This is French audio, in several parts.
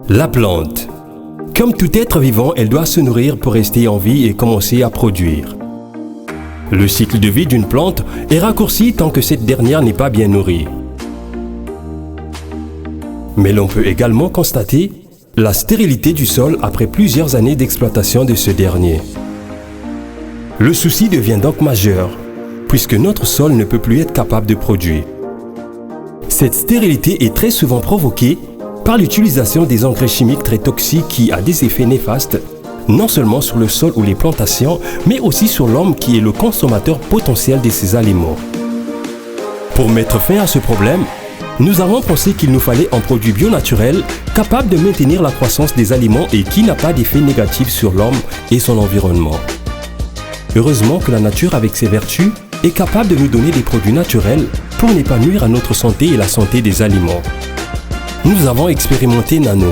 La plante. Comme tout être vivant, elle doit se nourrir pour rester en vie et commencer à produire. Le cycle de vie d'une plante est raccourci tant que cette dernière n'est pas bien nourrie. Mais l'on peut également constater la stérilité du sol après plusieurs années d'exploitation de ce dernier. Le souci devient donc majeur, puisque notre sol ne peut plus être capable de produire. Cette stérilité est très souvent provoquée par l'utilisation des engrais chimiques très toxiques qui a des effets néfastes, non seulement sur le sol ou les plantations, mais aussi sur l'homme qui est le consommateur potentiel de ces aliments. Pour mettre fin à ce problème, nous avons pensé qu'il nous fallait un produit bio naturel capable de maintenir la croissance des aliments et qui n'a pas d'effet négatif sur l'homme et son environnement. Heureusement que la nature, avec ses vertus, est capable de nous donner des produits naturels pour ne pas nuire à notre santé et la santé des aliments. Nous avons expérimenté Nano,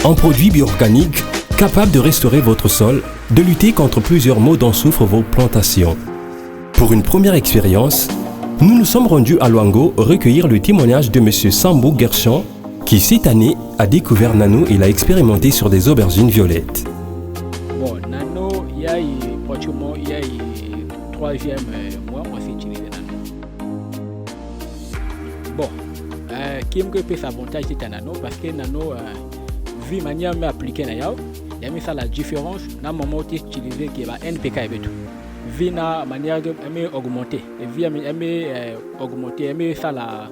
un produit bio-organique capable de restaurer votre sol, de lutter contre plusieurs maux dont souffrent vos plantations. Pour une première expérience, nous nous sommes rendus à Luango recueillir le témoignage de M. Sambou Gershon, qui cette année a découvert Nano et l'a expérimenté sur des aubergines violettes. Bon, Nano, il y a pratiquement troisième mois, on s'est utilisé Nano. Bon, qui me fait avantage c'est un Nano parce que Nano, vu manière mais appliqué il y a mis ça la différence dans le moment où tu utilisé qui est NPK et tout. Vu la manière mais augmenter, et vu augmenter, mais ça la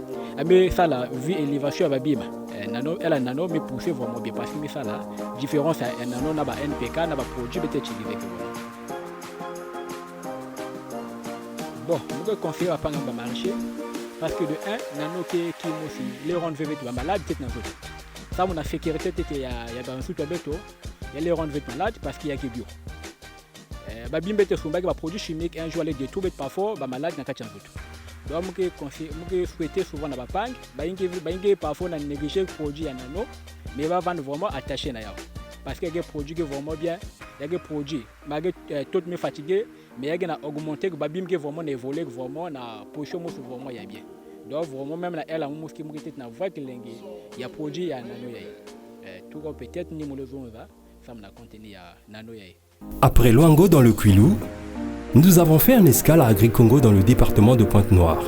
vie élévation va bien. Nano, elle a Nano mais poussé vraiment bien parce que ça la différence est Nano n'a pas NPK n'a pas produit peut-être utilisé. Bon, je conseille à pas marcher parce que de 1, Nano qui aussi les rendre malade peut-être dans l'autre. Ça mon sécurité il y a dans un sous beto, il les rendre malade parce qu'il y a qui bio. Ba bimbe te sumba ba produit chimique un jour les détruire parfois ba malade na kati nzoto. Donc je conseille souhaiter souvent na ba pang ba ingi parfois na négliger produit ya Nano mais va vendre vraiment attaché na yao. Parce que y a des produits qui vraiment bien, il y a des produits malgré tout me fatigué mais il y a augmenté que babim qui vraiment évolué vraiment na position mo vraiment y a bien. Donc vraiment même la elle a mon qui na voix que lengi il y a produit ya Nano ya. Tout peut-être ni mo le zonza ça me na contenu ya Nano ya. Après Luango dans le Kwilu, nous avons fait une escale à Agricongo dans le département de Pointe-Noire.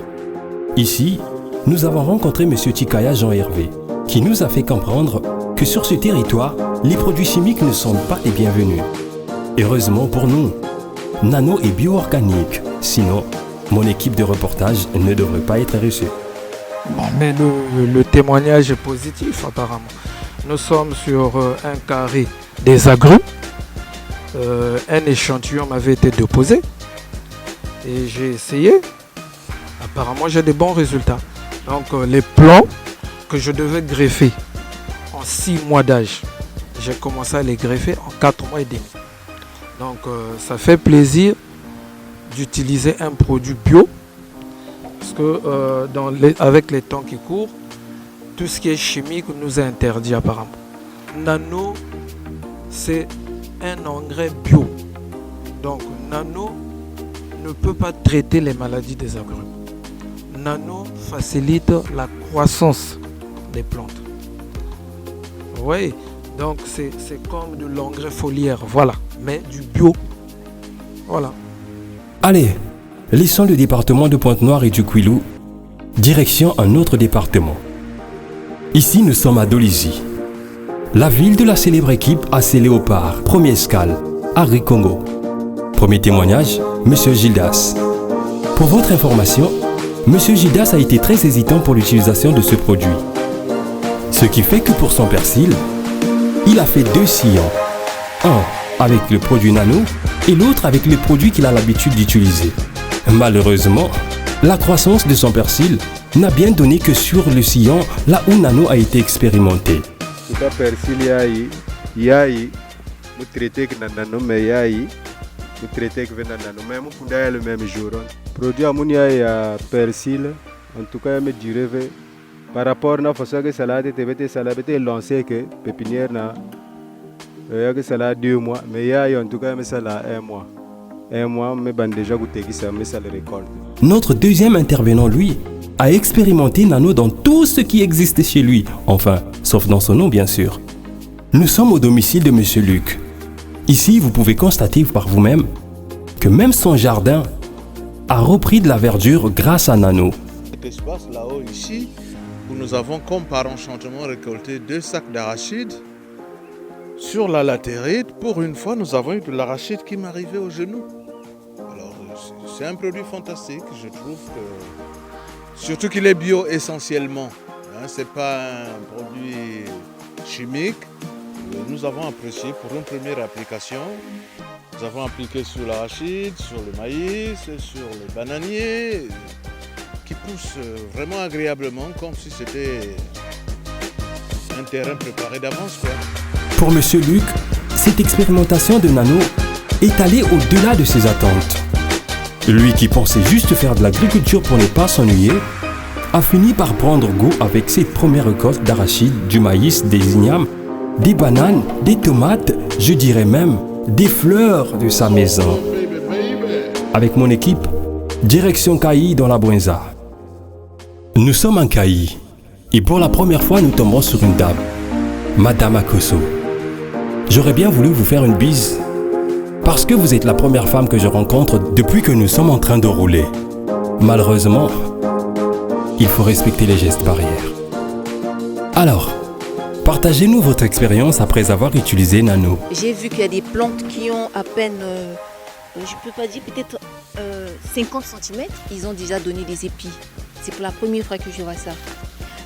Ici, nous avons rencontré M. Tikaya Jean-Hervé, qui nous a fait comprendre que sur ce territoire, les produits chimiques ne sont pas les bienvenus. Heureusement pour nous, Nano est bio-organique, sinon mon équipe de reportage ne devrait pas être reçue. Bon, mais le témoignage est positif apparemment. Nous sommes sur un carré des agrumes. Un échantillon m'avait été déposé et j'ai essayé. Apparemment j'ai de bons résultats. Donc les plants que je devais greffer en 6 mois d'âge, j'ai commencé à les greffer en 4 mois et demi. Donc ça fait plaisir d'utiliser un produit bio parce que avec les temps qui courent, tout ce qui est chimique nous est interdit apparemment. Nano, c'est un engrais bio. Donc Nano ne peut pas traiter les maladies des agrumes. Nano facilite la croissance des plantes. Oui, donc c'est comme de l'engrais foliaire, voilà, mais du bio. Voilà. Allez, laissons le département de Pointe-Noire et du Kwilu, direction un autre département. Ici, nous sommes à Dolisie. La ville de la célèbre équipe AC Léopard, première escale, Agricongo. Premier témoignage, M. Gildas. Pour votre information, M. Gildas a été très hésitant pour l'utilisation de ce produit. Ce qui fait que pour son persil, il a fait 2 sillons. Un avec le produit Nano et l'autre avec les produits qu'il a l'habitude d'utiliser. Malheureusement, la croissance de son persil n'a bien donné que sur le sillon là où Nano a été expérimenté. Le persil yayi nous traité que Nano mais yayi nous traité que Nano même pour le même jour. Produit amunia ya persil en tout cas me duré par rapport na façon que salade était lancé que pépinière na que salade 2 mois mais yayi en tout cas mais ça là 1 mois. 1 mois mais ben déjà goûté qui ça mais ça le récolte. Notre deuxième intervenant lui a expérimenté Nano dans tout ce qui existe chez lui, enfin, sauf dans son nom bien sûr. Nous sommes au domicile de Monsieur Luc. Ici, vous pouvez constater par vous-même que même son jardin a repris de la verdure grâce à Nano. Cet espace là-haut, ici, où nous avons comme par enchantement récolté 2 sacs d'arachide. Sur la latérite, pour une fois, nous avons eu de l'arachide qui m'arrivait au genou. Alors, c'est un produit fantastique, je trouve que... Surtout qu'il est bio essentiellement. Ce n'est pas un produit chimique. Nous avons apprécié pour une première application. Nous avons appliqué sur l'arachide, sur le maïs, sur les bananiers, qui poussent vraiment agréablement, comme si c'était un terrain préparé d'avance, quoi. Pour Monsieur Luc, cette expérimentation de Nano est allée au-delà de ses attentes. Lui qui pensait juste faire de l'agriculture pour ne pas s'ennuyer, a fini par prendre goût avec ses premières récoltes d'arachide, du maïs, des ignames, des bananes, des tomates, je dirais même des fleurs de sa maison. Avec mon équipe, direction Cailly dans la Bouenza. Nous sommes en Cailly et pour la première fois nous tombons sur une dame, Madame Akoso. J'aurais bien voulu vous faire une bise parce que vous êtes la première femme que je rencontre depuis que nous sommes en train de rouler. Malheureusement, il faut respecter les gestes barrières. Alors, partagez-nous votre expérience après avoir utilisé Nano. J'ai vu qu'il y a des plantes qui ont à peine, je ne peux pas dire peut-être 50 cm, ils ont déjà donné des épis. C'est pour la première fois que je vois ça.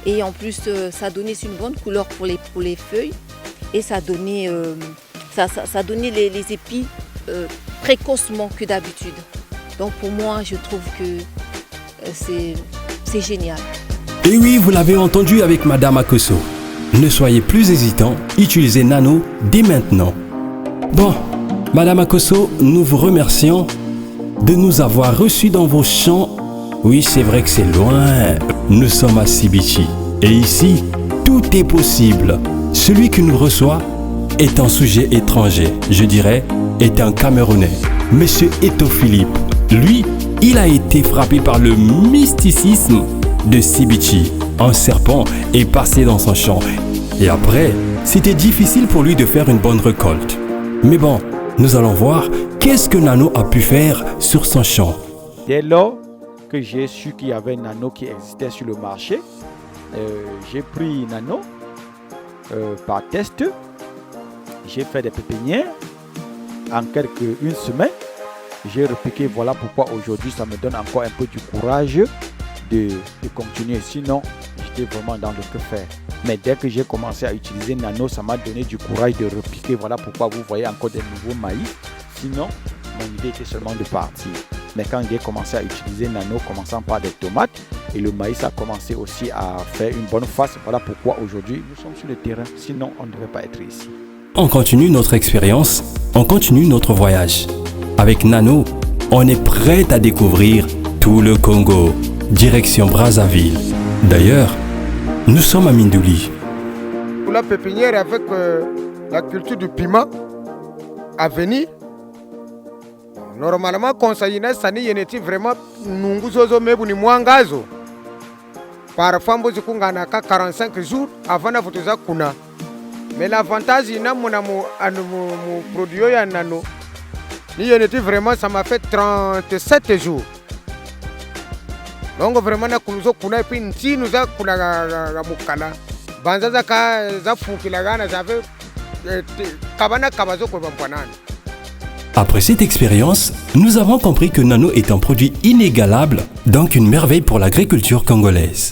Et en plus, ça donnait une bonne couleur pour les feuilles et ça donnait, les épis précocement que d'habitude. Donc pour moi, je trouve que c'est génial. Et oui, vous l'avez entendu avec Madame Akoso. Ne soyez plus hésitant, utilisez Nano dès maintenant. Bon, Madame Akoso, nous vous remercions de nous avoir reçus dans vos champs. Oui, c'est vrai que c'est loin. Nous sommes à Sibichi. Et ici, tout est possible. Celui qui nous reçoit est un sujet étranger. Je dirais, est un Camerounais. Monsieur Eto Philippe. Lui, il a été frappé par le mysticisme de Sibichi. Un serpent est passé dans son champ. Et après, c'était difficile pour lui de faire une bonne récolte. Mais bon, nous allons voir qu'est-ce que Nano a pu faire sur son champ. Dès lors que j'ai su qu'il y avait Nano qui existait sur le marché, j'ai pris Nano par test. J'ai fait des pépinières. En une semaine, j'ai repiqué. Voilà pourquoi aujourd'hui, ça me donne encore un peu du courage de continuer. Sinon, j'étais vraiment dans le que faire. Mais dès que j'ai commencé à utiliser Nano, ça m'a donné du courage de repiquer. Voilà pourquoi vous voyez encore des nouveaux maïs. Sinon, mon idée était seulement de partir. Mais quand j'ai commencé à utiliser Nano, commençant par des tomates, et le maïs a commencé aussi à faire une bonne face. Voilà pourquoi aujourd'hui, nous sommes sur le terrain. Sinon, on ne devrait pas être ici. On continue notre expérience, on continue notre voyage. Avec Nano, on est prêt à découvrir tout le Congo, direction Brazzaville. D'ailleurs, nous sommes à Mindouli. Pour la pépinière avec la culture du piment à venir, normalement, conseiller Sani Yeneti vraiment Nunguzozo Mebuni Mwangazo. Par Fambo Zikunganaka 45 jours avant de faire Kuna. Mais l'avantage, c'est que mon produit Nano, vraiment, ça m'a fait 37 jours. Donc vraiment, kuna et puis nous avons mukala. Banza za fukilagana zave kabana kabazo kwa mpanani. Après cette expérience, nous avons compris que Nano est un produit inégalable, donc une merveille pour l'agriculture congolaise.